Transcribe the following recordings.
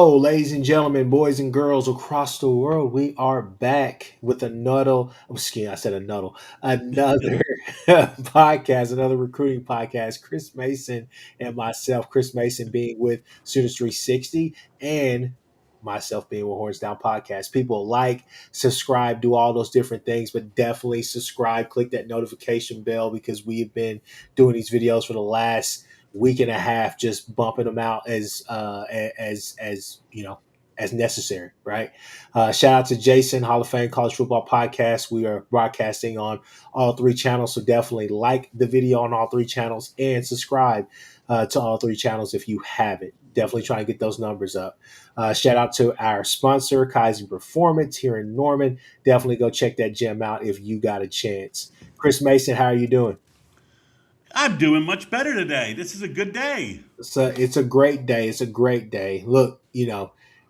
Oh, ladies and gentlemen, boys and girls across the world, we are back with I said another podcast, another recruiting podcast. Chris Mason and myself, Chris Mason being with Students 360 and myself being with Horns Down Podcast. People like, subscribe, do all those different things, but definitely subscribe, click that notification bell because we've been doing these videos for the last week and a half, just bumping them out as as necessary, right? Shout out to Jason, Hall of Fame College Football Podcast. We are broadcasting on all three channels, so definitely like the video on all three channels and subscribe to all three channels if you haven't. Definitely trying to get those numbers up. Shout out to our sponsor, Kaizen Performance here in Norman. Definitely go check that gym out if you got a chance. Chris Mason, how are you doing? I'm doing much better today. This is a good day. It's a great day. It's a great day. Look,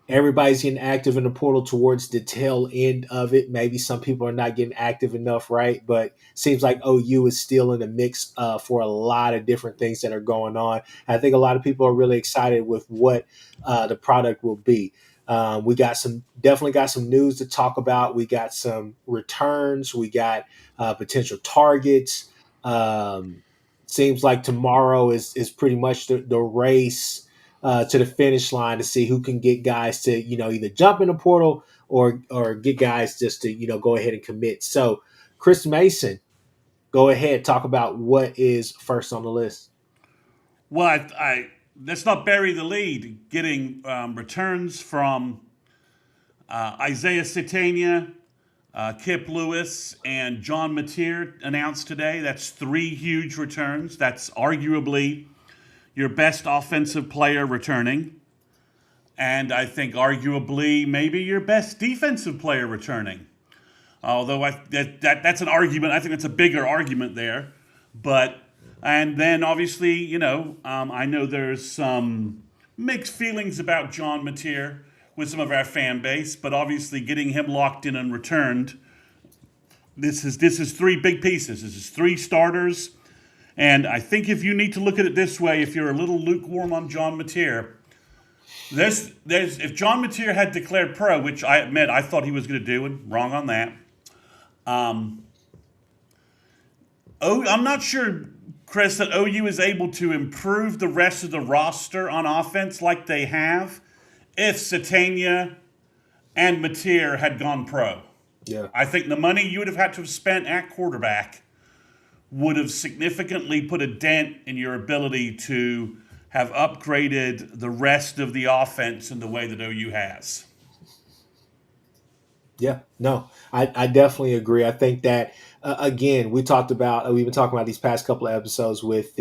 everybody's getting active in the portal towards the tail end of it. Maybe some people are not getting active enough, right? But seems like OU is still in the mix for a lot of different things that are going on. I think a lot of people are really excited with what the product will be. We got definitely got some news to talk about. We got some returns. We got potential targets. Um, Seems like tomorrow is pretty much the race to the finish line to see who can get guys to either jump in the portal or get guys just to go ahead and commit. So, Chris Mason, go ahead, talk about what is first on the list. Well, let's not bury the lead. Getting returns from Isaiah Satania, Kip Lewis, and John Mateer announced today. That's three huge returns. That's arguably your best offensive player returning. And I think arguably maybe your best defensive player returning. Although that's an argument. I think that's a bigger argument there. But and then obviously, I know there's some mixed feelings about John Mateer with some of our fan base, but obviously getting him locked in and returned. This is three big pieces. This is three starters, and I think if you need to look at it this way, if you're a little lukewarm on John Mateer, there's if John Mateer had declared pro, which I admit I thought he was going to do, and wrong on that. Um, I'm not sure, Chris, that OU is able to improve the rest of the roster on offense like they have if Satania and Mateer had gone pro. Yeah. I think the money you would have had to have spent at quarterback would have significantly put a dent in your ability to have upgraded the rest of the offense in the way that OU has. Yeah, no, I definitely agree. I think that again, we've been talking about these past couple of episodes with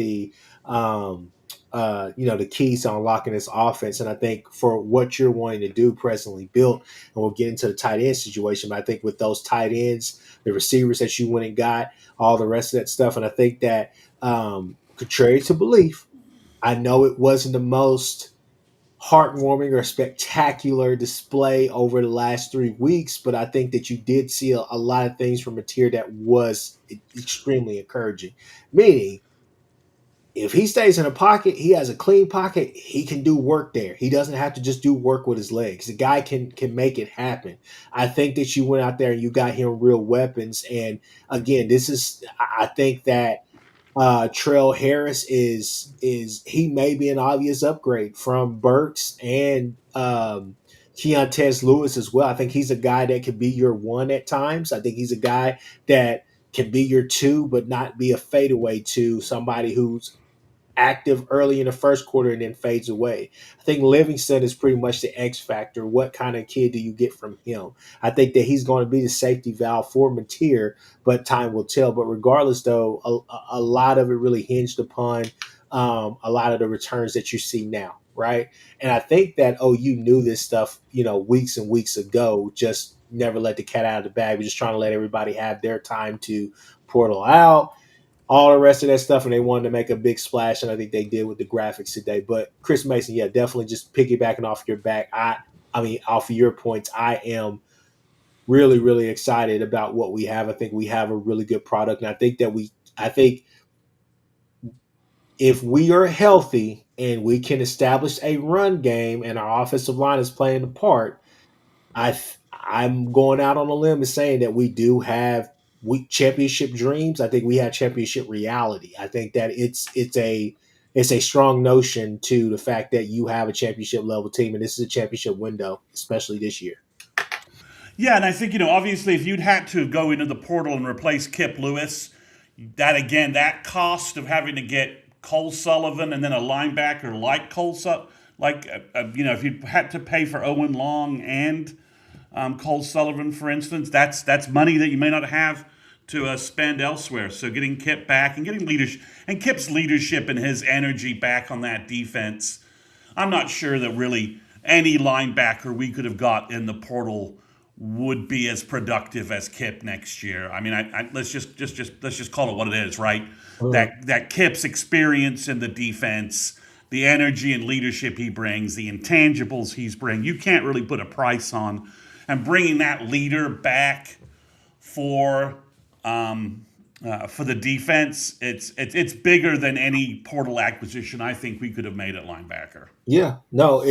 um, the keys to unlocking this offense, and I think for what you're wanting to do, presently built, and we'll get into the tight end situation. But I think with those tight ends, the receivers that you went and got, all the rest of that stuff, and I think that contrary to belief, I know it wasn't the most heartwarming or spectacular display over the last 3 weeks, but I think that you did see a lot of things from Mateer that was extremely encouraging. Meaning, if he stays in a pocket, he has a clean pocket, he can do work there. He doesn't have to just do work with his legs. The guy can make it happen. I think that you went out there and you got him real weapons. And again, I think that Trail Harris is he may be an obvious upgrade from Burks and Keontez Lewis as well. I think he's a guy that could be your one at times. I think he's a guy that can be your two, but not be a fadeaway two. Somebody who's active early in the first quarter and then fades away. I think Livingston is pretty much the X factor. What kind of kid do you get from him? I think that he's going to be the safety valve for Mateer, but time will tell. But regardless, though, a lot of it really hinged upon a lot of the returns that you see now, right? And I think that OU knew this stuff, weeks and weeks ago. Just never let the cat out of the bag. We're just trying to let everybody have their time to portal out all the rest of that stuff, and they wanted to make a big splash, and I think they did with the graphics today. But Chris Mason, yeah, definitely just piggybacking off your back. I mean, off of your points, I am really, really excited about what we have. I think we have a really good product, and I think if we are healthy and we can establish a run game and our offensive line is playing the part, I'm going out on a limb and saying that we do have we championship dreams. I think we have championship reality. I think that it's a strong notion to the fact that you have a championship level team, and this is a championship window, especially this year. Yeah, and I think, obviously, if you'd had to go into the portal and replace Kip Lewis, that again, that cost of having to get Cole Sullivan and then a linebacker like if you had to pay for Owen Long and Cole Sullivan, for instance, that's money that you may not have to spend elsewhere. So getting Kip back and getting leadership and Kip's leadership and his energy back on that defense, I'm not sure that really any linebacker we could have got in the portal would be as productive as Kip next year. I mean, let's just call it what it is, right? Mhm. That Kip's experience in the defense, the energy and leadership he brings, the intangibles he's bringing, you can't really put a price on. And bringing that leader back for for the defense, it's bigger than any portal acquisition I think we could have made at linebacker. Yeah, no,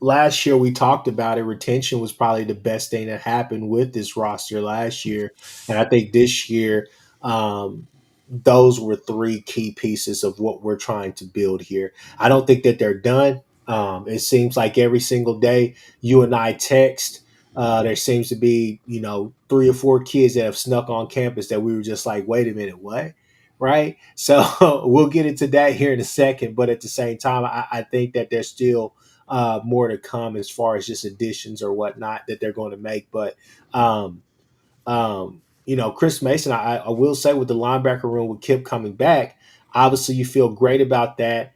last year we talked about it. Retention was probably the best thing that happened with this roster last year, and I think this year, those were three key pieces of what we're trying to build here. I don't think that they're done. It seems like every single day you and I text. There seems to be, three or four kids that have snuck on campus that we were just like, wait a minute, what? Right? So we'll get into that here in a second. But at the same time, I think that there's still more to come as far as just additions or whatnot that they're going to make. But Chris Mason, I will say with the linebacker room with Kip coming back, obviously you feel great about that.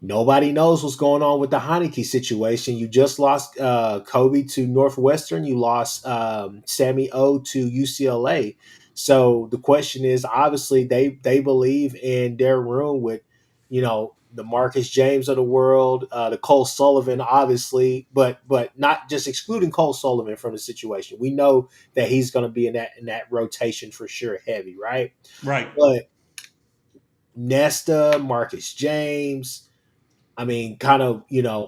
Nobody knows what's going on with the Heineke situation. You just lost Kobe to Northwestern. You lost Sammy O to UCLA. So the question is, obviously, they believe in their room with, the Marcus James of the world, the Cole Sullivan, obviously, but not just excluding Cole Sullivan from the situation. We know that he's going to be in that rotation for sure, heavy, right? Right. But Nesta, Marcus James, I mean, kind of,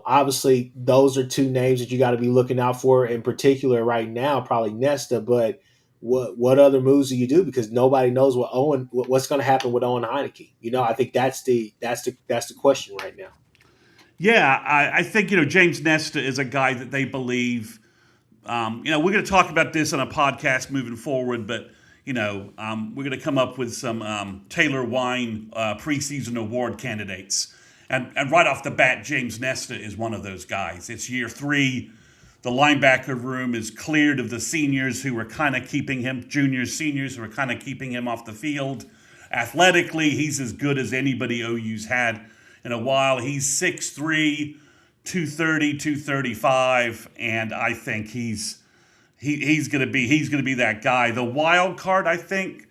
obviously those are two names that you got to be looking out for in particular right now, probably Nesta, but what other moves do you do? Because nobody knows what's going to happen with Owen Heineke. I think that's the question right now. Yeah, I think James Nesta is a guy that they believe. We're going to talk about this on a podcast moving forward, but we're going to come up with some Taylor Wine preseason award candidates, and right off the bat, James Nesta is one of those guys. It's year 3. The linebacker room is cleared of the seniors who were kind of keeping him, juniors, seniors who were kind of keeping him off the field. Athletically, he's as good as anybody OU's had in a while. He's 6'3", 230, 235, and I think he's going to be that guy. The wild card, I think,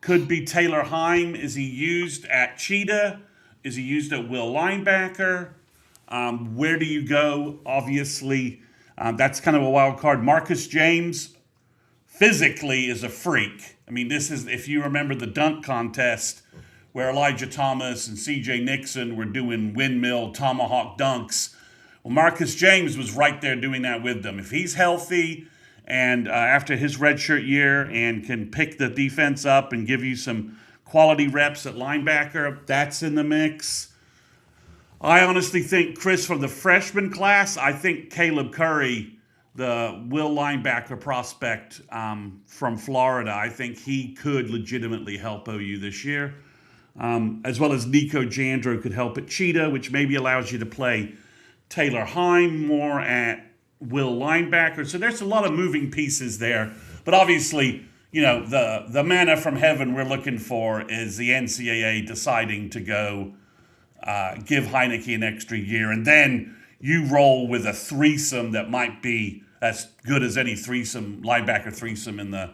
could be Taylor Heim. Is he used at Cheetah? Is he used at will linebacker? Where do you go? Obviously, that's kind of a wild card. Marcus James physically is a freak. I mean, this is, if you remember the dunk contest where Elijah Thomas and CJ Nixon were doing windmill tomahawk dunks. Well, Marcus James was right there doing that with them. If he's healthy and after his redshirt year and can pick the defense up and give you some quality reps at linebacker, that's in the mix. I honestly think, Chris, from the freshman class, I think Caleb Curry, the will linebacker prospect from Florida, I think he could legitimately help OU this year. As well as Nico Jandro could help at Cheetah, which maybe allows you to play Taylor Heim more at will linebacker. So there's a lot of moving pieces there. But obviously, the manna from heaven we're looking for is the NCAA deciding to go give Heineke an extra year. And then you roll with a threesome that might be as good as any linebacker threesome in the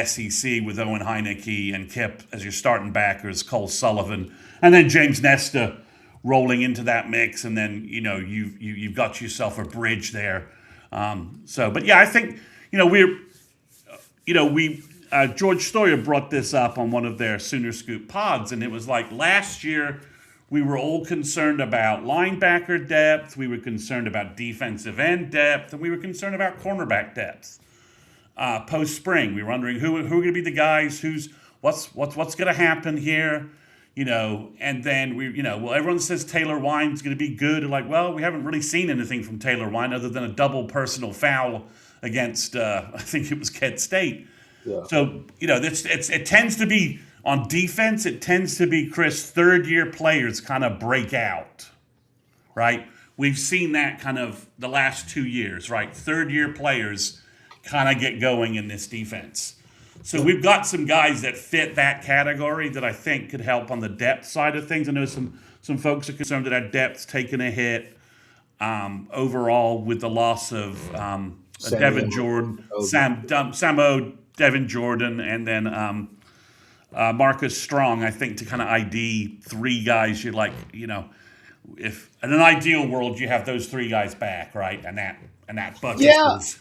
SEC with Owen Heineke and Kip as your starting backers, Cole Sullivan, and then James Nesta rolling into that mix, and then you've got yourself a bridge there. But yeah, I think we George Stoyer brought this up on one of their Sooner Scoop pods, and it was like last year we were all concerned about linebacker depth, we were concerned about defensive end depth, and we were concerned about cornerback depth. Post spring, we were wondering who are going to be the guys, what's going to happen here, and then well, everyone says Taylor Wine's going to be good. And like, well, we haven't really seen anything from Taylor Wine other than a double personal foul against I think it was Kent State. Yeah. So it tends to be on defense. It tends to be Chris third year players kind of break out, right? We've seen that kind of the last 2 years, right? Third year players kind of get going in this defense. So we've got some guys that fit that category that I think could help on the depth side of things. I know some folks are concerned that our depth's taking a hit overall with the loss of Devin Jordan, Samo, Devin Jordan, and then Marcus Strong. I think to kind of ID three guys, you'd like, if in an ideal world you have those three guys back, right? And that bucket is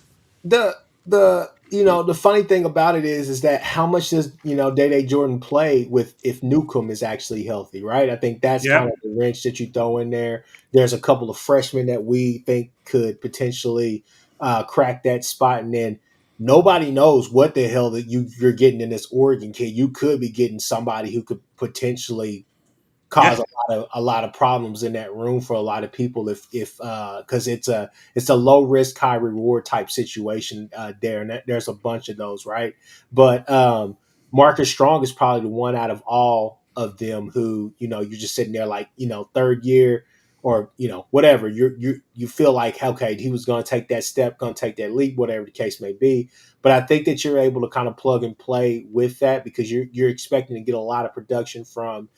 the funny thing about it is that how much does Day Jordan play with if Newcomb is actually healthy, right? I think that's kind of the wrench that you throw in there. There's a couple of freshmen that we think could potentially crack that spot, and then nobody knows what the hell that you're getting in this Oregon kid. You could be getting somebody who could potentially cause a lot of problems in that room for a lot of people if because it's a low risk high reward type situation there, and there's a bunch of those, right? But Marcus Strong is probably the one out of all of them who you're just sitting there like third year or whatever you feel like, okay, he was going to take that step, going to take that leap, whatever the case may be. But I think that you're able to kind of plug and play with that because you're expecting to get a lot of production from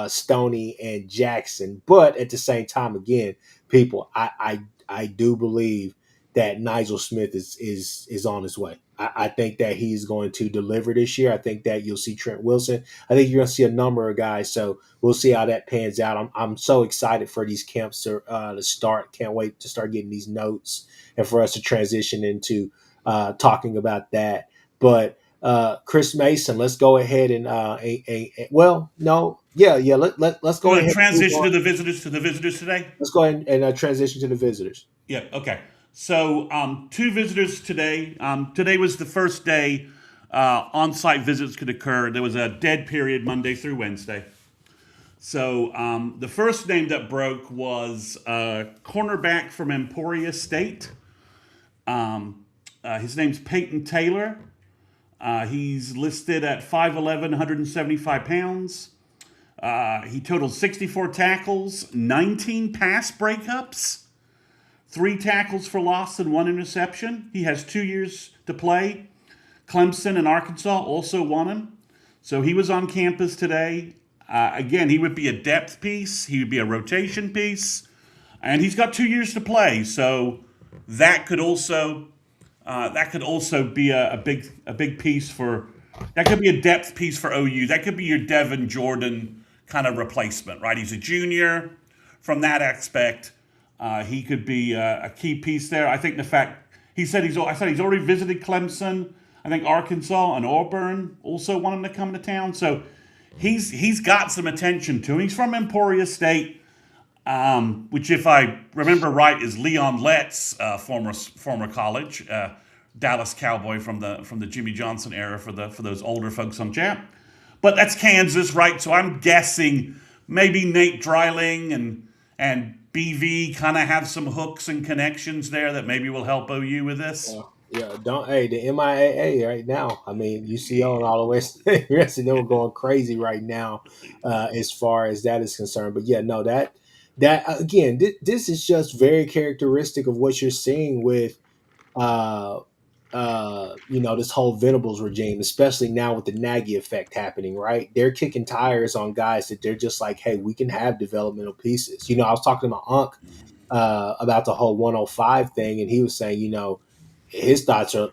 Stoney and Jackson. But at the same time, again, people, I do believe that Nigel Smith is on his way. I think that he's going to deliver this year. I think that you'll see Trent Wilson. I think you're going to see a number of guys. So we'll see how that pans out. I'm so excited for these camps to start. Can't wait to start getting these notes and for us to transition into talking about that. But Chris Mason, let's go ahead and let's go ahead. Transition to the visitors today. Let's go ahead and transition to the visitors. Yeah. Okay. So two visitors today. Today was the first day on-site visits could occur. There was a dead period Monday through Wednesday. So the first name that broke was cornerback from Emporia State. His name's Peyton Taylor. He's listed at 5'11", 175 pounds. He totaled 64 tackles, 19 pass breakups, 3 tackles for loss and 1 interception. He has 2 years to play. Clemson and Arkansas also won him. So he was on campus today. Again, he would be a depth piece. He would be a rotation piece. And he's got 2 years to play. So that could also be a big piece for. That could be a depth piece for OU. That could be your Devin Jordan kind of replacement, right? He's a junior. From that aspect, he could be a key piece there. I think the fact I said he's already visited Clemson. I think Arkansas and Auburn also want him to come to town. So he's got some attention to him. He's from Emporia State. Which, if I remember right, is Leon Lett's former college, Dallas Cowboy from the Jimmy Johnson era for those older folks on chat. But that's Kansas, right? So I'm guessing maybe Nate Dreiling and BV kind of have some hooks and connections there that maybe will help OU with this. Yeah, the MIAA right now. I mean, UCO and all the rest of them are going crazy right now as far as that is concerned. But yeah, no, that again, this is just very characteristic of what you're seeing with, this whole Venables regime, especially now with the Nagy effect happening, right? They're kicking tires on guys that they're just like, hey, we can have developmental pieces. I was talking to my uncle about the whole 105 thing, and he was saying, his thoughts are,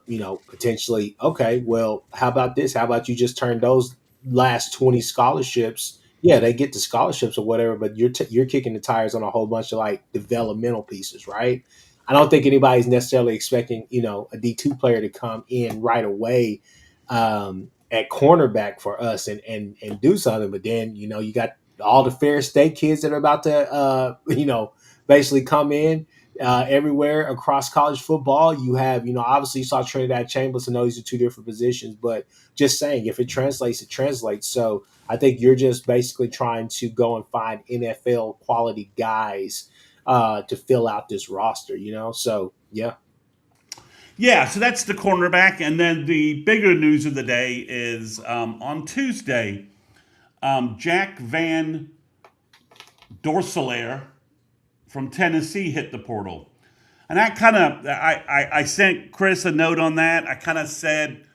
potentially, okay, well, how about this? How about you just turn those last 20 scholarships? Yeah, they get the scholarships or whatever, but you're kicking the tires on a whole bunch of like developmental pieces, right? I don't think anybody's necessarily expecting, a D2 player to come in right away at cornerback for us and do something. But then, you got all the Fair State kids that are about to, basically come in everywhere across college football. You have, obviously you saw Trinidad Chambers. I know these are two different positions, but just saying, if it translates, it translates. So I think you're just basically trying to go and find NFL quality guys to fill out this roster, So yeah. Yeah, so that's the cornerback. And then the bigger news of the day is on Tuesday, Jack Van Dorselaer from Tennessee hit the portal. And that kind of, I sent Chris a note on that. I kind of said,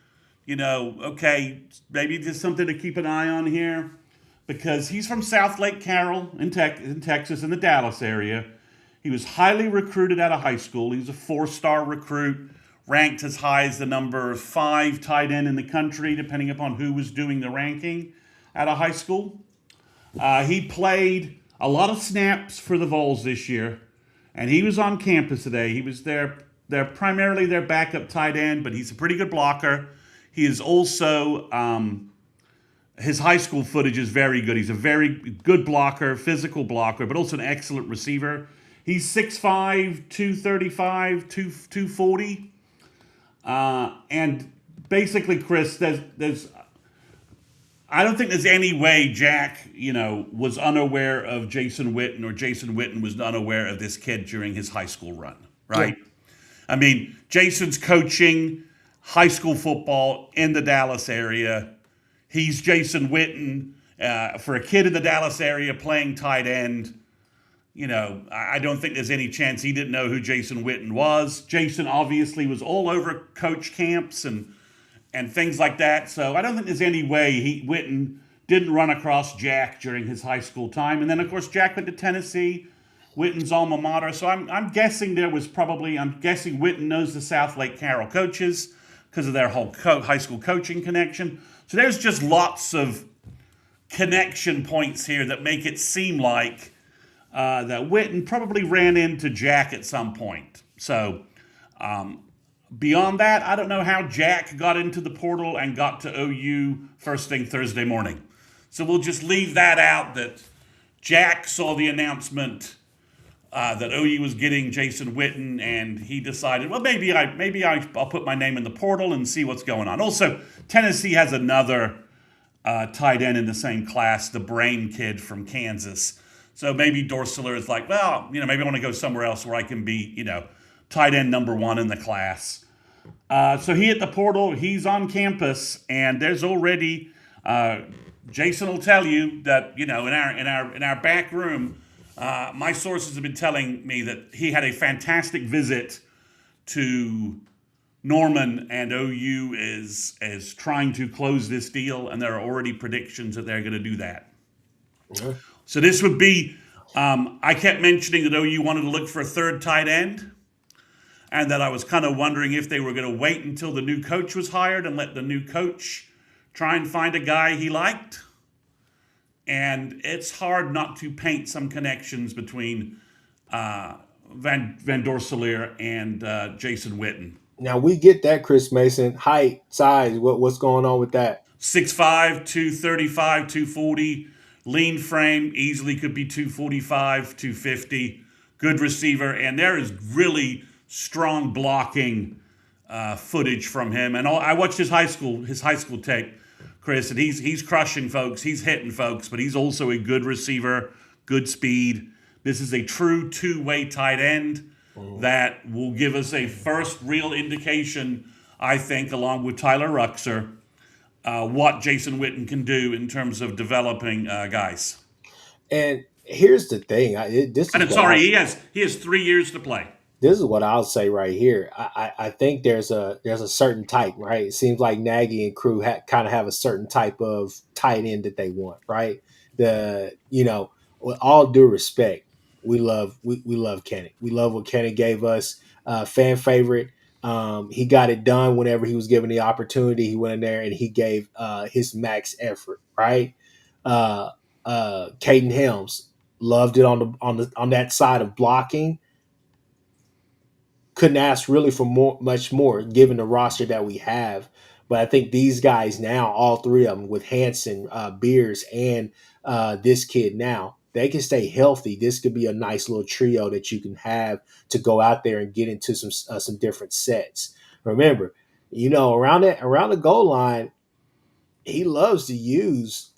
okay, maybe just something to keep an eye on here because he's from South Lake Carroll in Texas, in the Dallas area. He was highly recruited out of high school. He was a 4-star recruit, ranked as high as the number 5 tight end in the country, depending upon who was doing the ranking out of high school. He played a lot of snaps for the Vols this year, and he was on campus today. He was they're primarily their backup tight end, but he's a pretty good blocker. He is also his high school footage is very good. He's a very good blocker, physical blocker, but also an excellent receiver. He's 6'5", 235, 240. And basically, Chris, there's I don't think there's any way Jack, was unaware of Jason Witten or Jason Witten was unaware of this kid during his high school run, right? Yeah. I mean, Jason's coaching high school football in the Dallas area. He's Jason Witten. For a kid in the Dallas area playing tight end, I don't think there's any chance he didn't know who Jason Witten was. Jason obviously was all over coach camps and things like that. So I don't think there's any way Witten didn't run across Jack during his high school time. And then, of course, Jack went to Tennessee, Witten's alma mater. So I'm guessing Witten knows the South Lake Carroll coaches because of their whole high school coaching connection. So there's just lots of connection points here that make it seem like that Witten probably ran into Jack at some point. So beyond that, I don't know how Jack got into the portal and got to OU first thing Thursday morning. So we'll just leave that out, that Jack saw the announcement that OU was getting Jason Witten, and he decided, well, maybe I'll put my name in the portal and see what's going on. Also, Tennessee has another tight end in the same class, the Brain kid from Kansas. So maybe Dorselaer is like, well, maybe I want to go somewhere else where I can be, tight end number 1 in the class. So he hit the portal. He's on campus, and there's already Jason will tell you that in our back room, my sources have been telling me that he had a fantastic visit to Norman, and OU is trying to close this deal, and there are already predictions that they're going to do that. Mm-hmm. So this would be, I kept mentioning that OU wanted to look for a third tight end, and that I was kind of wondering if they were going to wait until the new coach was hired and let the new coach try and find a guy he liked. And it's hard not to paint some connections between Van Dorselaer and Jason Witten. Now we get that, Chris Mason. Height, size, what's going on with that? 6'5", 235, 240. Lean frame, easily could be 245, 250. Good receiver, and there is really strong blocking footage from him. And I watched his high school tape, Chris, and he's crushing folks. He's hitting folks, but he's also a good receiver, good speed. This is a true two-way tight end that will give us a first real indication, I think, along with Tyler Ruxer, what Jason Witten can do in terms of developing guys. And here's the thing. He has 3 years to play. This is what I'll say right here. I think there's a certain type, right? It seems like Nagy and crew kind of have a certain type of tight end that they want, right? With all due respect, we love Kenny. We love what Kenny gave us. Fan favorite. He got it done whenever he was given the opportunity. He went in there and he gave his max effort, right? Caden Helms loved it on that side of blocking. couldn't ask really for much more given the roster that we have. But I think these guys now, all three of them, with Hanson, Beers, and this kid now, they can stay healthy. This could be a nice little trio that you can have to go out there and get into some different sets. Remember, around the goal line, he loves to use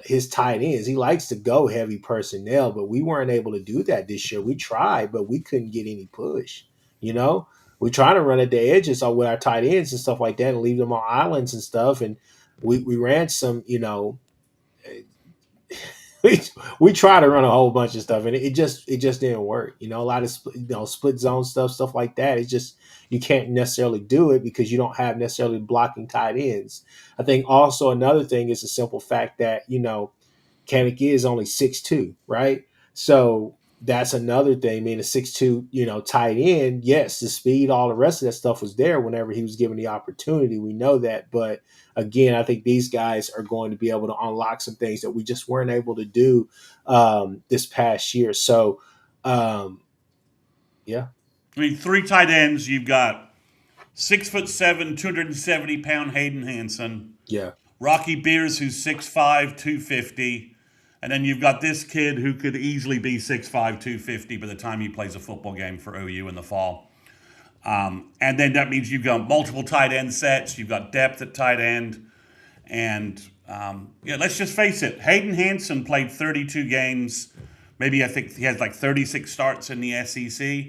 his tight ends. He likes to go heavy personnel, but we weren't able to do that this year. We tried, but we couldn't get any push. You know, we try to run at the edges with our tight ends and stuff like that, and leave them on islands and stuff. And we ran some, we, we try to run a whole bunch of stuff, and it just didn't work. A lot of split zone stuff like that. It's just you can't necessarily do it because you don't have necessarily blocking tight ends. I think also another thing is the simple fact that Kamek is only 6'2", right? So that's another thing. Being a 6'2", tight end, yes, the speed, all the rest of that stuff was there whenever he was given the opportunity. We know that, but again, I think these guys are going to be able to unlock some things that we just weren't able to do this past year. So, yeah. I mean, three tight ends. You've got 6'7", 270-pound Hayden Hanson. Yeah. Rocky Beers, who's 6'5", 250. And then you've got this kid who could easily be 6'5", 250 by the time he plays a football game for OU in the fall. And then that means you've got multiple tight end sets. You've got depth at tight end. And, let's just face it. Hayden Hanson played 32 games. Maybe I think he has like 36 starts in the SEC.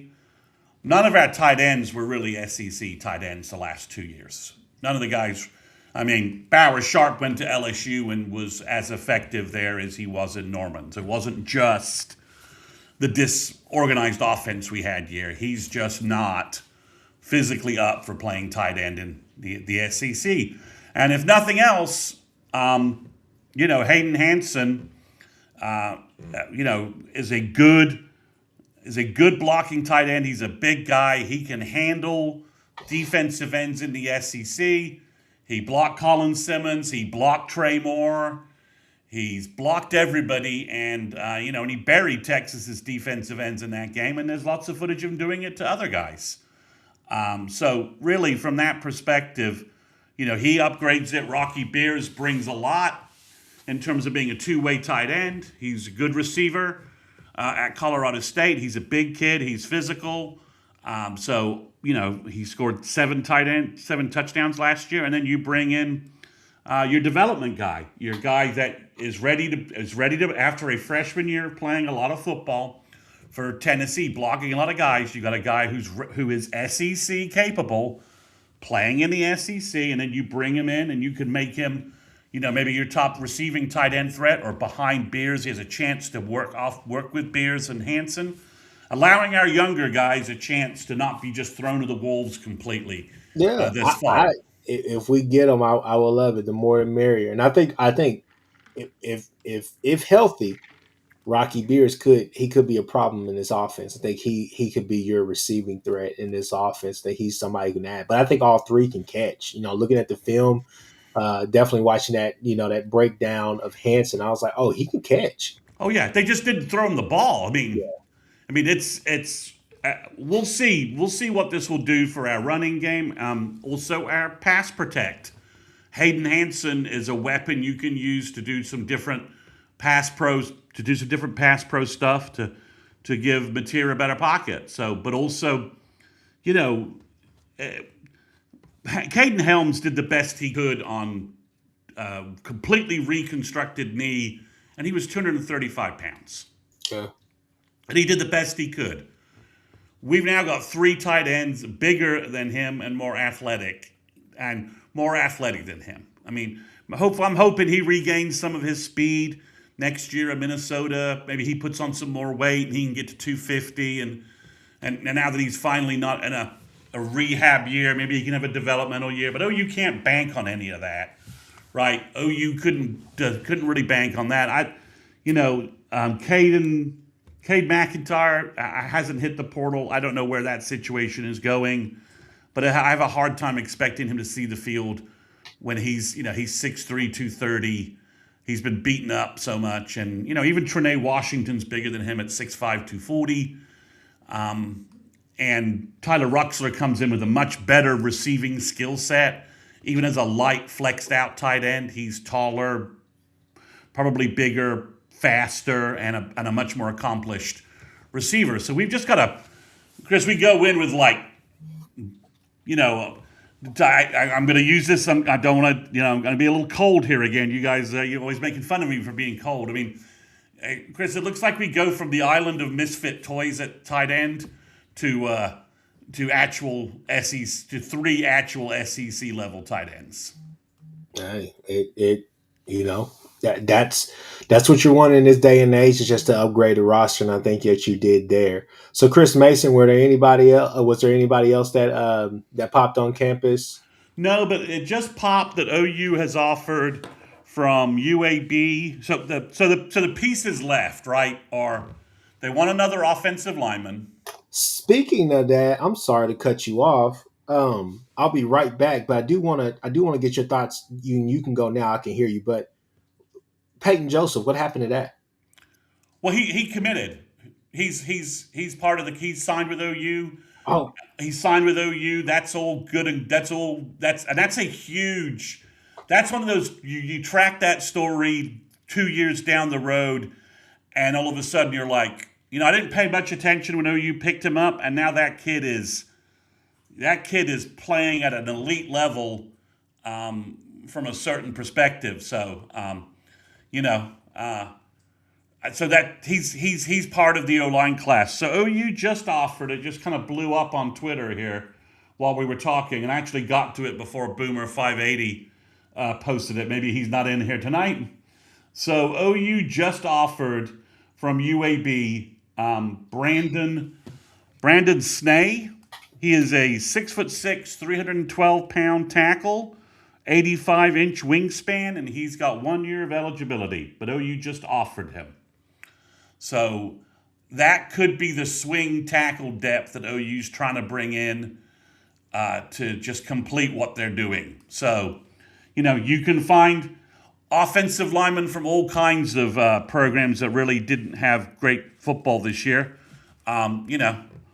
None of our tight ends were really SEC tight ends the last 2 years. None of the guys. I mean, Bauer Sharp went to LSU and was as effective there as he was in Norman. So it wasn't just the disorganized offense we had here. He's just not physically up for playing tight end in the SEC. And if nothing else, Hayden Hanson, is a good blocking tight end. He's a big guy. He can handle defensive ends in the SEC. He blocked Colin Simmons. He blocked Trey Moore. He's blocked everybody, and he buried Texas's defensive ends in that game. And there's lots of footage of him doing it to other guys. So really, from that perspective, he upgrades it. Rocky Beers brings a lot in terms of being a two-way tight end. He's a good receiver at Colorado State. He's a big kid. He's physical. He scored 7 touchdowns last year, and then you bring in your development guy, your guy that is ready to after a freshman year playing a lot of football for Tennessee, blocking a lot of guys. You got a guy who is SEC capable, playing in the SEC, and then you bring him in, and you can make him, maybe your top receiving tight end threat, or behind Beers. He has a chance to work with Beers and Hanson, allowing our younger guys a chance to not be just thrown to the wolves completely. Yeah, This fall. if we get them, I will love it. The more the merrier. And I think if healthy, Rocky Beers could be a problem in this offense. I think he could be your receiving threat in this offense. That he's somebody who can add. But I think all three can catch. Looking at the film, definitely watching that that breakdown of Hanson, I was like, oh, he can catch. Oh yeah, they just didn't throw him the ball. I mean, it's. We'll see. We'll see what this will do for our running game. Also, our pass protect. Hayden Hanson is a weapon you can use to do some different pass pro stuff to give Mateer a better pocket. So, but also, Caden Helms did the best he could on completely reconstructed knee, and he was 235 pounds. Yeah. And he did the best he could. We've now got 3 tight ends bigger than him and more athletic than him. I mean, I'm hoping he regains some of his speed next year at Minnesota. Maybe he puts on some more weight and he can get to 250. And now that he's finally not in a rehab year, maybe he can have a developmental year. But OU can't bank on any of that, right? OU couldn't really bank on that. Cade McIntyre hasn't hit the portal. I don't know where that situation is going, but I have a hard time expecting him to see the field when he's 6'3", 230. He's been beaten up so much, and even Trinae Washington's bigger than him at 6'5", 240. and Tyler Ruxler comes in with a much better receiving skill set. Even as a light, flexed out tight end, he's taller, probably bigger, faster, and a much more accomplished receiver. So we've just got to, Chris, we go in with like, you know, I'm going to use this. I don't want to, I'm going to be a little cold here again. You guys, you're always making fun of me for being cold. I mean, Chris, it looks like we go from the island of misfit toys at tight end to actual SEC, to three actual SEC level tight ends. Hey, you know, that's what you want in this day and age, is just to upgrade the roster, and I think that you did there. So, Chris Mason, were there anybody else? Was there anybody else that popped on campus? No, but it just popped that OU has offered from UAB. So the pieces left, right, are they want another offensive lineman. Speaking of that, I'm sorry to cut you off. I'll be right back, but I do want to get your thoughts. You can go now. I can hear you, but Peyton Joseph, what happened to that? Well, he committed. He's part of the. He's signed with OU. Oh, He signed with OU. That's all good, and that's a huge. That's one of those you track that story 2 years down the road, and all of a sudden you're like, I didn't pay much attention when OU picked him up, and now that kid is playing at an elite level, from a certain perspective. So, you know, so that he's part of the O line class. So OU just offered it, just kind of blew up on Twitter here while we were talking, and actually got to it before Boomer 580 posted it. Maybe he's not in here tonight. So OU just offered from UAB Brandon Snee. He is a 6'6", 312-pound tackle, 85-inch wingspan, and he's got 1 year of eligibility. But OU just offered him. So that could be the swing tackle depth that OU's trying to bring in to just complete what they're doing. So, you can find offensive linemen from all kinds of programs that really didn't have great football this year.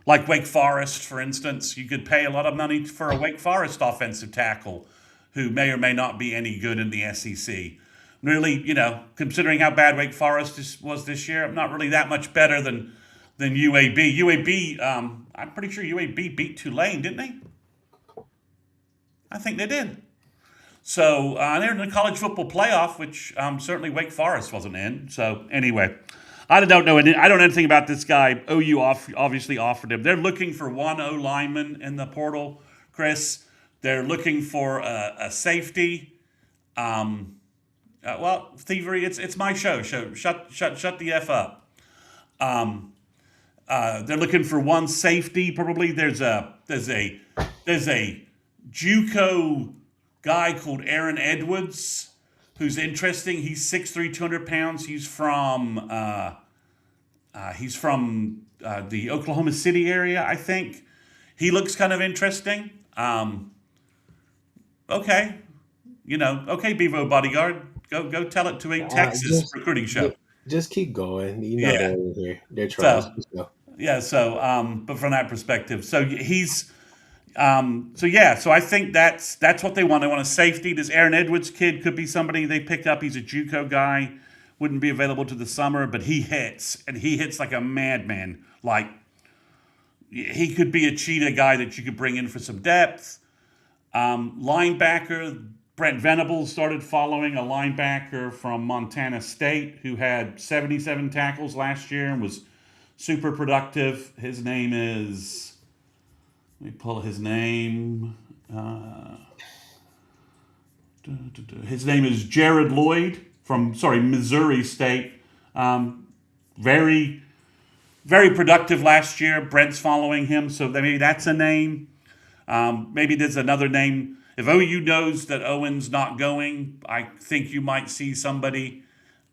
Like Wake Forest, for instance. You could pay a lot of money for a Wake Forest offensive tackle who may or may not be any good in the SEC. Really, considering how bad Wake Forest was this year, not really that much better than UAB. UAB, I'm pretty sure UAB beat Tulane, didn't they? I think they did. So they're in the college football playoff, which certainly Wake Forest wasn't in. So anyway, I don't know anything about this guy. OU obviously offered him. They're looking for one O lineman in the portal, Chris. They're looking for a safety. Thievery. It's my show. Shut the f up. They're looking for one safety. Probably there's a JUCO guy called Aaron Edwards who's interesting. He's 6'3", 200 pounds. He's from the Oklahoma City area, I think. He looks kind of interesting. Okay, Bevo Bodyguard, go tell it to a Texas recruiting show. Just keep going. Yeah. They're over here. They're trying. But from that perspective, so he's. So I think that's what they want. They want a safety. This Aaron Edwards kid could be somebody they pick up. He's a JUCO guy, wouldn't be available to the summer, but he hits like a madman. Like he could be a cheetah guy that you could bring in for some depth. Linebacker Brent Venables started following a linebacker from Montana State who had 77 tackles last year and was super productive. His name is. Let me pull his name. His name is Jared Lloyd from Missouri State. Very, very productive last year. Brent's following him, so maybe that's a name. Maybe there's another name. If OU knows that Owen's not going, I think you might see somebody.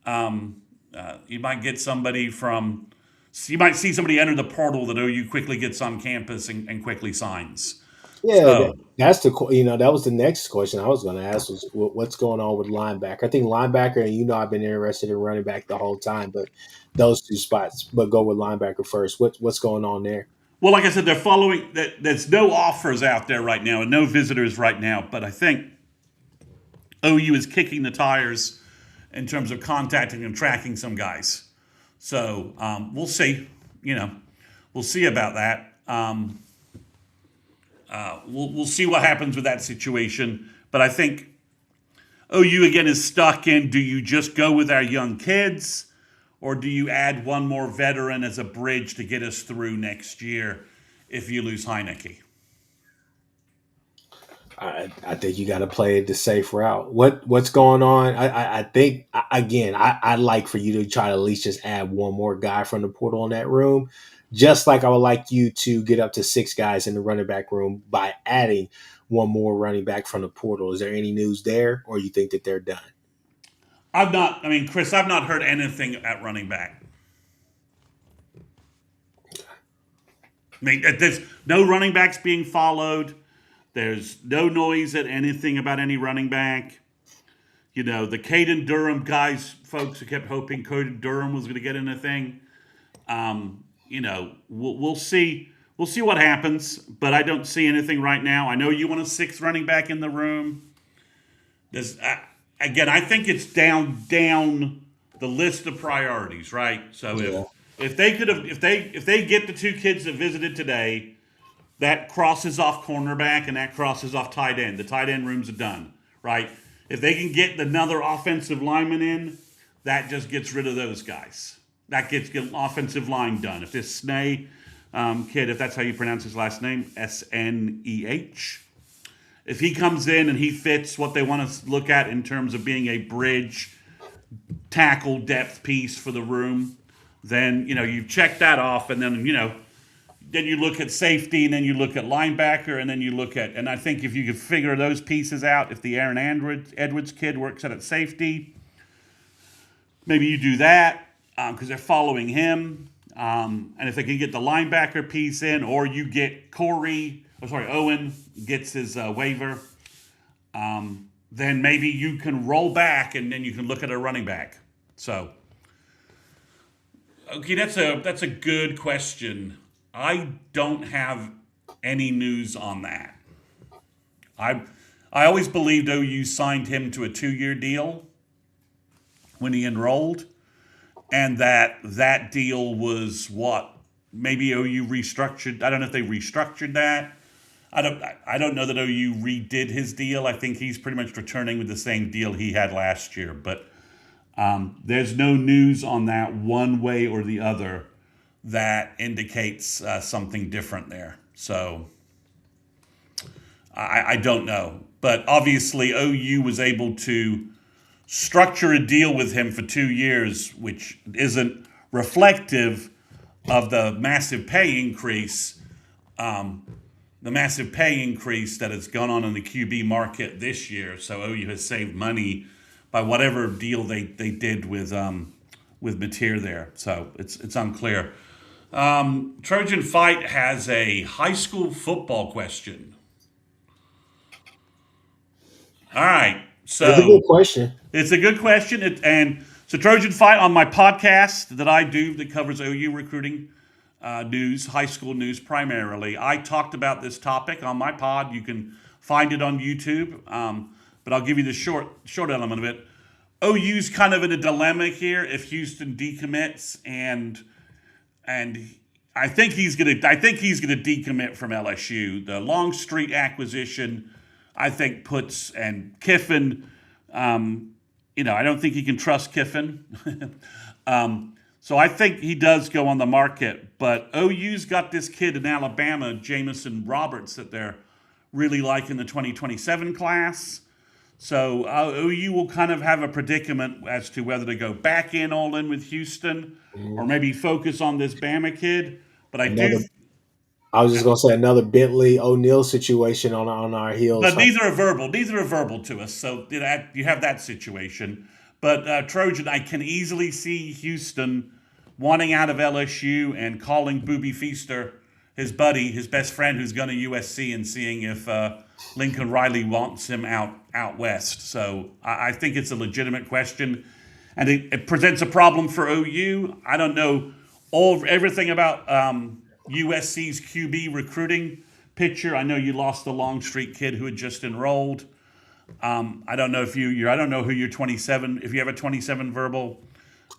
You might get somebody from. So you might see somebody enter the portal that OU quickly gets on campus and quickly signs. Yeah, that's that was the next question I was going to ask was what's going on with linebacker. I think linebacker, and I've been interested in running back the whole time, but those two spots. But go with linebacker first. What's going on there? Well, like I said, they're following. There's no offers out there right now, and no visitors right now. But I think OU is kicking the tires in terms of contacting and tracking some guys. So we'll see. You know, we'll see about that. We'll see what happens with that situation. But I think OU again is stuck in: do you just go with our young kids, or do you add one more veteran as a bridge to get us through next year if you lose Heineke? I think you got to play the safe route. What's going on? I think again, I'd like for you to try to at least just add one more guy from the portal in that room, just like I would like you to get up to 6 guys in the running back room by adding one more running back from the portal. Is there any news there, or you think that they're done? Chris, I've not heard anything at running back. There's no running backs being followed. There's no noise at anything about any running back. You know, the Caden Durham guys, folks who kept hoping Caden Durham was going to get anything. We'll see. We'll see what happens, but I don't see anything right now. I know you want a 6th running back in the room. Again, I think it's down the list of priorities, right? So Yeah. if they get the 2 kids that visited today, that crosses off cornerback and that crosses off tight end. The tight end rooms are done, right? If they can get another offensive lineman in, that just gets rid of those guys. That gets offensive line done. If this Sneh kid, if that's how you pronounce his last name, Sneh, if he comes in and he fits what they want to look at in terms of being a bridge tackle depth piece for the room, then you check that off, and then then you look at safety, and then you look at linebacker, and then you look at, and I think if you could figure those pieces out, if the Aaron Edwards kid works out at safety, maybe you do that because they're following him. And if they can get the linebacker piece in, or you get Owen gets his waiver, then maybe you can roll back and then you can look at a running back. So, okay, that's a good question. I don't have any news on that. I always believed OU signed him to a 2-year deal when he enrolled, and that deal was what maybe OU restructured. I don't know if they restructured that. I don't know that OU redid his deal. I think he's pretty much returning with the same deal he had last year. But there's no news on that one way or the other that indicates something different there. So I don't know. But obviously OU was able to structure a deal with him for 2 years, which isn't reflective of the massive pay increase. The massive pay increase that has gone on in the QB market this year. So OU has saved money by whatever deal they did with Mateer there. So it's unclear. Trojan Fight has a high school football question. All right. So That's a good question. it's a good question. So Trojan Fight, on my podcast that I do that covers OU recruiting news, high school news primarily, I talked about this topic on my pod. You can find it on YouTube, but I'll give you the short element of it. OU's kind of in a dilemma here if Houston decommits, and I think he's gonna decommit from LSU. The Longstreet acquisition, I think, and Kiffin. I don't think he can trust Kiffin. So I think he does go on the market. But OU's got this kid in Alabama, Jamison Roberts, that they're really like in the 2027 class. So OU will kind of have a predicament as to whether to go back in all in with Houston or maybe focus on this Bama kid. But I was just going to say another Bentley O'Neill situation on our heels. But these are a verbal to us. So you have that situation. But Trojan, I can easily see Houston wanting out of LSU and calling Booby Feaster, his buddy, his best friend who's going to USC, and seeing if Lincoln Riley wants him out west. So I think it's a legitimate question. And it presents a problem for OU. I don't know everything about USC's QB recruiting picture. I know you lost the Longstreet kid who had just enrolled. I don't know if I don't know who your 27. If you have a 27 verbal,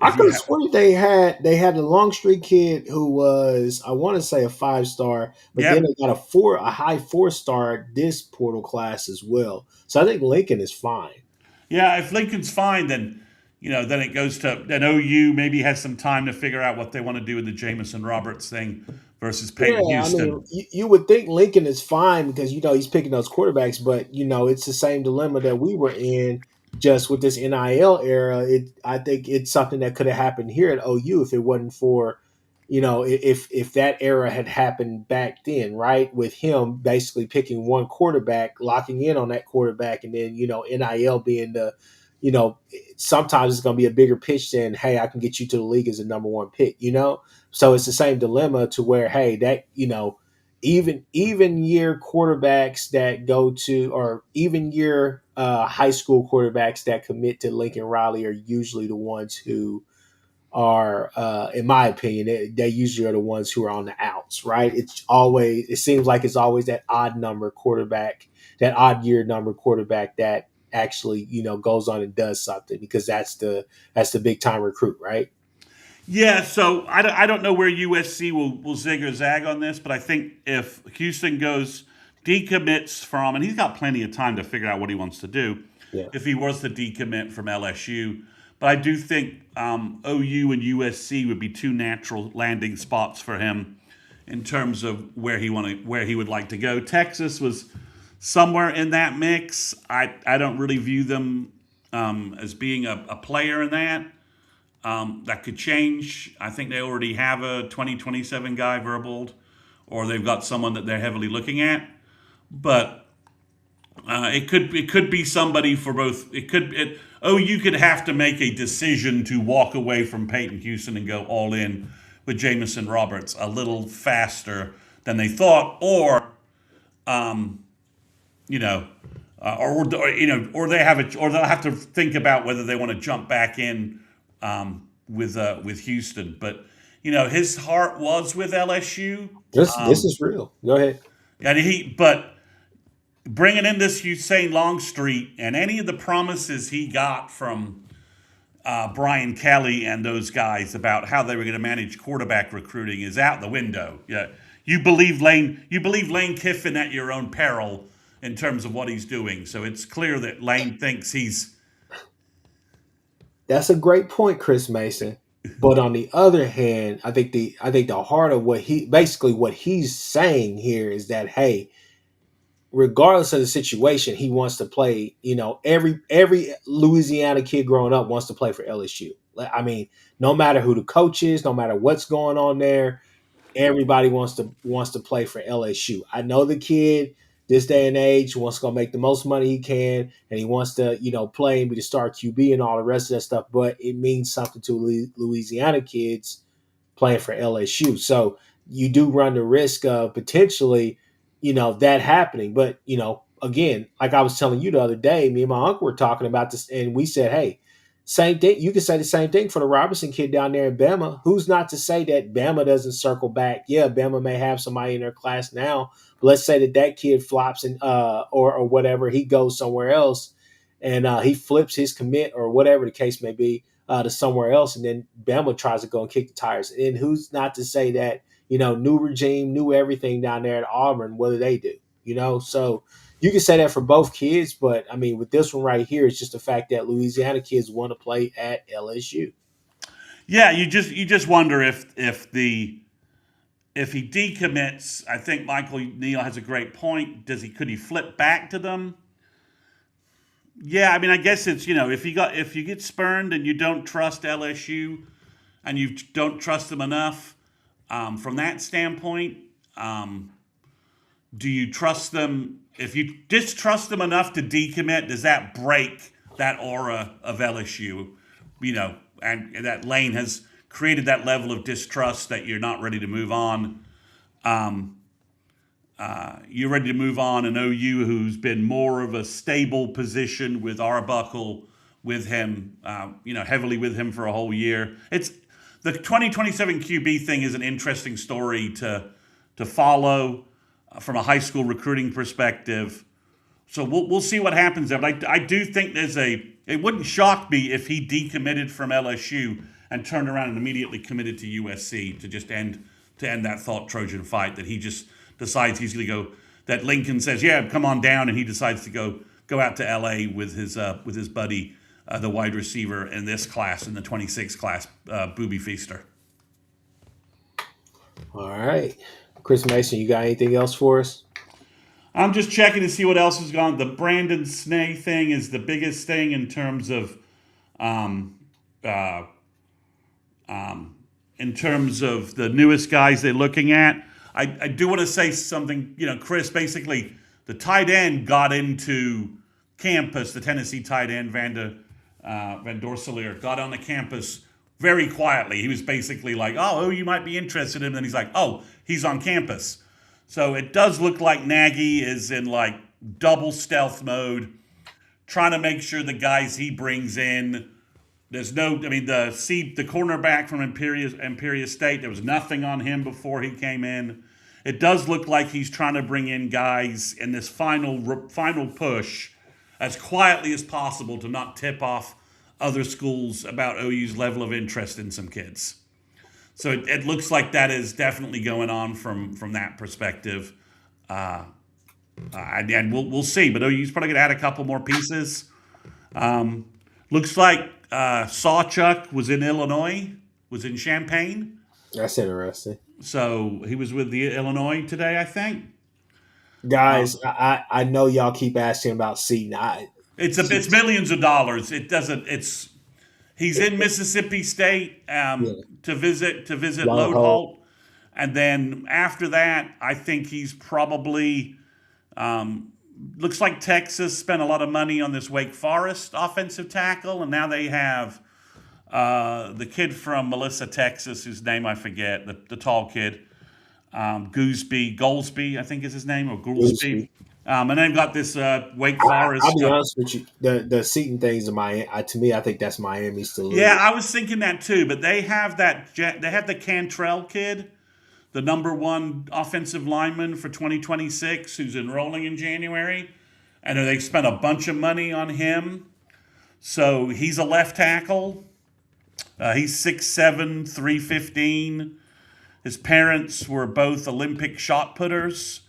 I if could you have have, sworn they had the Longstreet kid who was, I want to say, a 5-star, but then yep, they got a high 4-star this portal class as well. So I think Lincoln is fine. yeah. If Lincoln's fine, then then it goes to then OU maybe has some time to figure out what they want to do with the Jamison Roberts thing versus Peyton Yeah, I mean, Houston. you would think Lincoln is fine because he's picking those quarterbacks, but it's the same dilemma that we were in just with this NIL era. I think it's something that could have happened here at OU if it wasn't for, if that era had happened back then, right? With him basically picking one quarterback, locking in on that quarterback, and then NIL being the, you know, sometimes it's going to be a bigger pitch than, hey, I can get you to the league as a number one pick. So it's the same dilemma to where, hey, that even year quarterbacks that go to, or even year high school quarterbacks that commit to Lincoln Riley are usually the ones who are, in my opinion, they usually are the ones who are on the outs, right? It seems like it's always that odd number quarterback, that odd year number quarterback that actually goes on and does something because that's the big time recruit, right? Yeah, so I don't know where USC will zig or zag on this, but I think if Houston goes decommits from, and he's got plenty of time to figure out what he wants to do, Yeah. if he was to decommit from LSU, but I do think OU and USC would be two natural landing spots for him in terms of where he would like to go. Texas was somewhere in that mix. I don't really view them as being a player in that. That could change. I think they already have a 2027 guy verbaled, or they've got someone that they're heavily looking at. But it could be somebody for both. You could have to make a decision to walk away from Peyton Houston and go all in with Jamison Roberts a little faster than they thought, or you know, or they have or they'll have to think about whether they want to jump back in with Houston. But his heart was with LSU, This is real. Go ahead. but bringing in this Hussein Longstreet and any of the promises he got from Brian Kelly and those guys about how they were going to manage quarterback recruiting is out the window. Yeah, you believe Lane Kiffin at your own peril in terms of what he's doing. So it's clear that Lane thinks he's That's a great point, Chris Mason. But on the other hand, I think the heart of what he's saying here is that, hey, regardless of the situation, he wants to play. Every Louisiana kid growing up wants to play for LSU. I mean, no matter who the coach is, no matter what's going on there, everybody wants to play for LSU. I know the kid this day and age wants to go make the most money he can, and he wants to play and be the star QB and all the rest of that stuff. But it means something to Louisiana kids playing for LSU. So you do run the risk of potentially, that happening. But, again, like I was telling you the other day, me and my uncle were talking about this, and we said, hey, same thing. You can say the same thing for the Robertson kid down there in Bama. Who's not to say that Bama doesn't circle back? Yeah, Bama may have somebody in their class now. But let's say that kid flops and or whatever, he goes somewhere else, and he flips his commit or whatever the case may be to somewhere else, and then Bama tries to go and kick the tires. And who's not to say that new regime, new everything down there at Auburn? What do they do? So you can say that for both kids, but I mean, with this one right here, it's just the fact that Louisiana kids want to play at LSU. yeah. You just wonder if he decommits. I think Michael Neal has a great point. Could he flip back to them? Yeah, I mean, I guess it's if you get spurned and you don't trust LSU and you don't trust them enough from that standpoint. Um, do you trust them? If you distrust them enough to decommit, does that break that aura of LSU? And that Lane has created that level of distrust that you're not ready to move on. You're ready to move on an OU who's been more of a stable position with Arbuckle with him, heavily with him for a whole year. It's the 2027 QB thing is an interesting story to to follow from a high school recruiting perspective. So we'll see what happens there. But I do think it wouldn't shock me if he decommitted from LSU and turned around and immediately committed to USC to just end that thought Trojan fight, that he just decides he's going to go, that Lincoln says, yeah, come on down, and he decides to go out to LA with his buddy, the wide receiver in this class, in the 26 class, Booby Feaster. All right. Chris Mason, you got anything else for us? I'm just checking to see what else has gone. The Brandon Snee thing is the biggest thing in terms of the newest guys they're looking at. I do want to say something. Chris, basically, the tight end got into campus. The Tennessee tight end, Van Dorselaer, got on the campus very quietly. He was basically like, oh, you might be interested in him. And then he's like, oh, he's on campus. So it does look like Nagy is in like double stealth mode, trying to make sure the guys he brings in, the cornerback from Imperial State, there was nothing on him before he came in. It does look like he's trying to bring in guys in this final push as quietly as possible to not tip off other schools about OU's level of interest in some kids. So it looks like that is definitely going on from that perspective. And we'll see. But OU's probably going to add a couple more pieces. Looks like Sawchuk was in Illinois, was in Champaign. That's interesting. So he was with the Illinois today, I think. Guys, I know y'all keep asking about Seton. It's millions of dollars. He's in Mississippi State to visit Lode Holt, and then after that, I think he's probably looks like Texas spent a lot of money on this Wake Forest offensive tackle, and now they have the kid from Melissa, Texas, whose name I forget, the tall kid, Goolsby, I think is his name, or Goolsby. And then they've got this Wake Forest. I'll be honest with you. The Seton things in Miami, to me, I think that's Miami's to lose. Yeah, I was thinking that too. But they have the Cantrell kid, the number 1 offensive lineman for 2026, who's enrolling in January, and they spent a bunch of money on him. So he's a left tackle. He's 6'7", 315. His parents were both Olympic shot putters.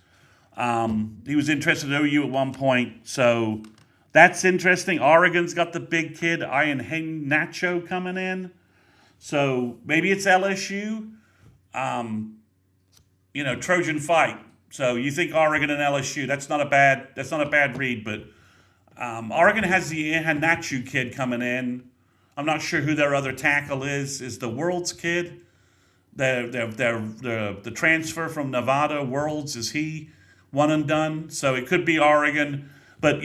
He was interested in OU at one point, so that's interesting. Oregon's got the big kid, Ian Nacho, coming in. So maybe it's LSU. Trojan fight. So you think Oregon and LSU? That's not a bad read. But Oregon has the Nacho kid coming in. I'm not sure who their other tackle is. Is the Worlds kid? The transfer from Nevada, Worlds, is he one and done? So it could be Oregon. But,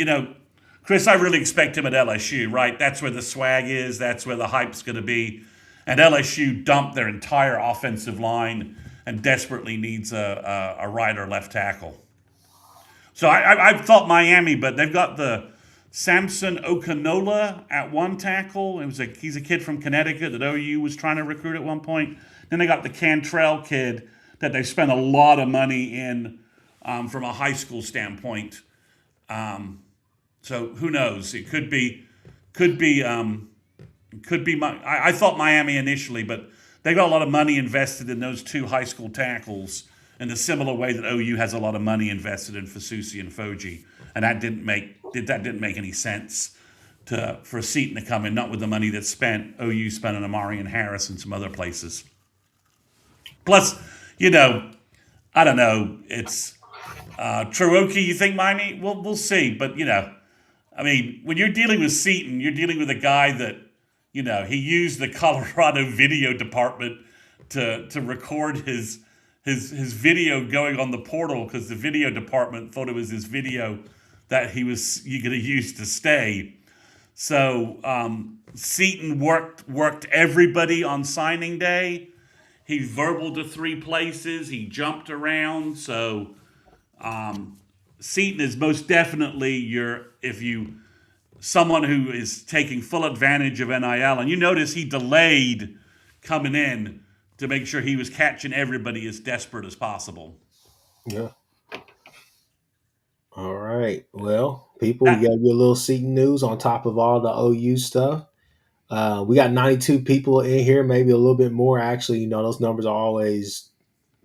Chris, I really expect him at LSU, right? That's where the swag is. That's where the hype's going to be. And LSU dumped their entire offensive line and desperately needs a right or left tackle. So I thought Miami, but they've got the Samson Okanola at one tackle. He's a kid from Connecticut that OU was trying to recruit at one point. Then they got the Cantrell kid that they spent a lot of money in from a high school standpoint. So who knows? It could be. I thought Miami initially, but they got a lot of money invested in those 2 high school tackles in a similar way that OU has a lot of money invested in Fasusi and Foji, and that didn't make any sense for Seton to come in, not with the money that OU spent on Amarian Harris and some other places. Plus, I don't know. It's Cherokee. You think Miami? We'll see. But when you're dealing with Seton, you're dealing with a guy that he used the Colorado video department to record his video going on the portal because the video department thought it was his video that he was going to use to stay. So Seton worked everybody on signing day. He verbaled to 3 places. He jumped around. So Seton is most definitely someone who is taking full advantage of NIL. And you notice he delayed coming in to make sure he was catching everybody as desperate as possible. Yeah. All right. Well, people, we That, got your little Seton news on top of all the OU stuff. We got 92 people in here, maybe a little bit more. Actually, those numbers are always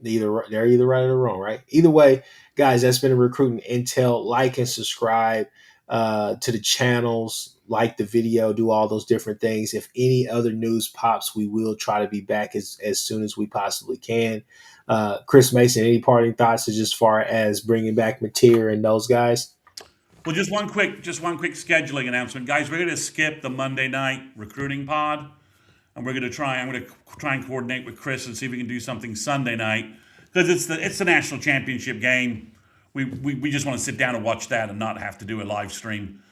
they're either right or wrong, right? Either way, guys, that's been recruiting intel. Like and subscribe to the channels, like the video, do all those different things. If any other news pops, we will try to be back as soon as we possibly can. Chris Mason, any parting thoughts as far as bringing back Mateer and those guys? well, just one quick scheduling announcement, guys. We're going to skip the Monday night recruiting pod, and we're going to try. I'm going to try and coordinate with Chris and see if we can do something Sunday night because it's the national championship game. We just want to sit down and watch that and not have to do a live stream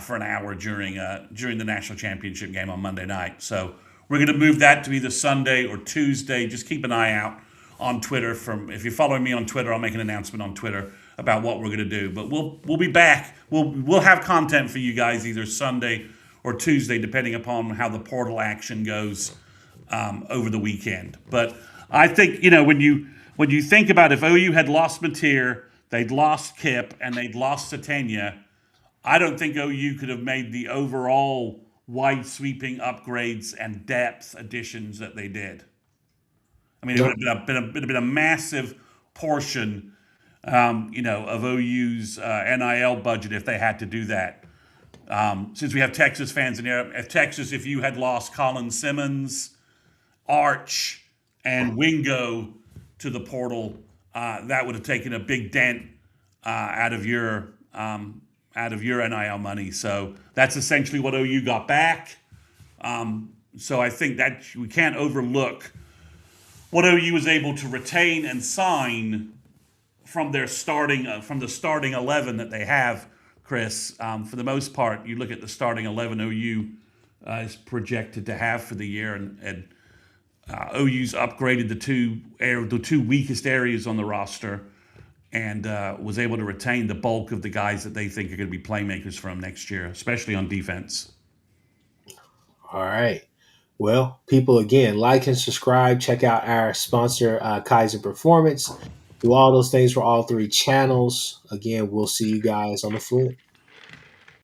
for an hour during the national championship game on Monday night. So we're going to move that to either Sunday or Tuesday. Just keep an eye out on Twitter. From if you're following me on Twitter, I'll make an announcement on Twitter about what we're going to do. But we'll be back. We'll have content for you guys either Sunday or Tuesday, depending upon how the portal action goes over the weekend. But I think when you think about if OU had lost Mateer, they'd lost Kip, and they'd lost Satania, I don't think OU could have made the overall wide sweeping upgrades and depth additions that they did. I mean, it would No, have been a massive portion, of OU's NIL budget if they had to do that. Since we have Texas fans in there, if you had lost Colin Simmons, Arch, and Wingo to the portal, that would have taken a big dent out of your NIL money. So that's essentially what OU got back. So I think that we can't overlook what OU was able to retain and sign from the starting 11 that they have. Chris, for the most part, you look at the starting 11 OU is projected to have for the year, and OU's upgraded the two weakest areas on the roster, and was able to retain the bulk of the guys that they think are going to be playmakers from next year, especially on defense. all right. Well, people, again, like and subscribe. Check out our sponsor, Kaiser Performance. Do all those things for all three channels. Again, we'll see you guys on the flip.